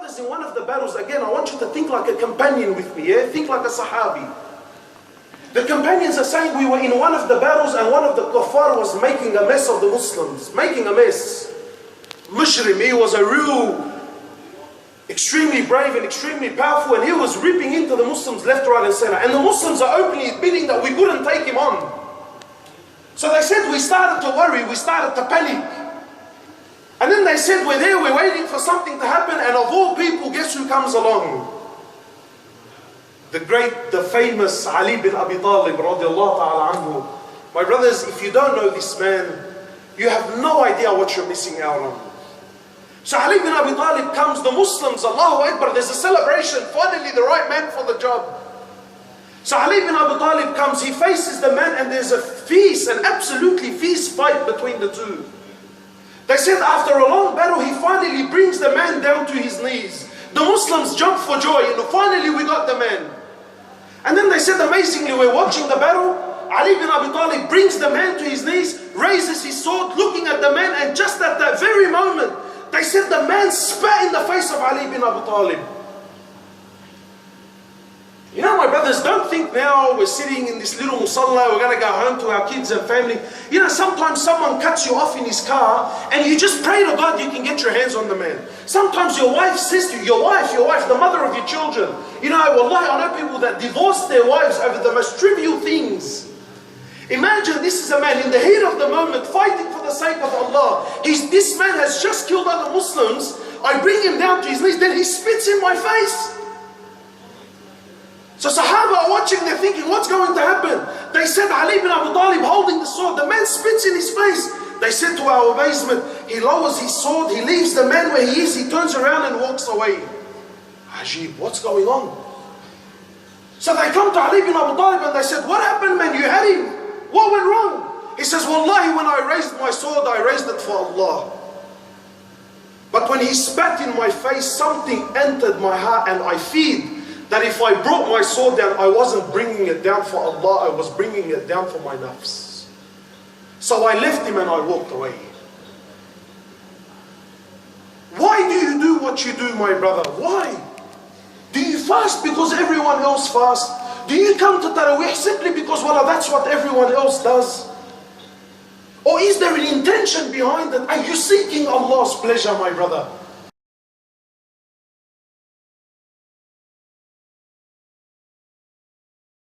brothers, in one of the battles, again, I want you to think like a companion with me, yeah? Think like a Sahabi. The companions are saying we were in one of the battles and one of the kuffar was making a mess of the Muslims. Making a mess. Mushrim, he was a real, extremely brave and extremely powerful, and he was ripping into the Muslims left, right and center. And the Muslims are openly admitting that we couldn't take him on. So they said we started to worry, we started to panic. And then they said we're there, we're waiting for something to happen, and of all people, guess who comes along? The great, the famous Ali bin Abi Talib radiallahu ta'ala anhu. My brothers, if you don't know this man, you have no idea what you're missing out on. So Ali bin Abi Talib comes, the Muslims, Allahu Akbar, there's a celebration, finally the right man for the job. So Ali bin Abi Talib comes, he faces the man, and there's a fierce, an absolutely fierce fight between the two. They said after a long battle, he finally brings the man down to his knees. The Muslims jump for joy, and finally we got the man. And then they said, amazingly, we're watching the battle, Ali bin Abi Talib brings the man to his knees, raises his sword, looking at the man, and just at that very moment, they said the man spat in the face of Ali bin Abi Talib. You know, my brothers, don't think now we're sitting in this little musalla, we're going to go home to our kids and family. You know, sometimes someone cuts you off in his car and you just pray to God you can get your hands on the man. Sometimes your wife says to you, your wife, the mother of your children. You know, wallahi, I know people that divorce their wives over the most trivial things. Imagine this is a man in the heat of the moment fighting for the sake of Allah. This man has just killed other Muslims. I bring him down to his knees, then he spits in my face. So Sahaba are watching, they're thinking, what's going to happen? They said, Ali bin Abi Talib holding the sword, the man spits in his face. They said to our amazement, he lowers his sword, he leaves the man where he is, he turns around and walks away. Ajib, what's going on? So they come to Ali bin Abi Talib and they said, what happened, man? You had him. What went wrong? He says, wallahi, when I raised my sword, I raised it for Allah. But when he spat in my face, something entered my heart, and I feared that if I brought my sword down, I wasn't bringing it down for Allah, I was bringing it down for my nafs. So I left him and I walked away. Why do you do what you do, my brother? Why? Do you fast because everyone else fasts? Do you come to Taraweeh simply because, well, that's what everyone else does? Or is there an intention behind it? Are you seeking Allah's pleasure, my brother?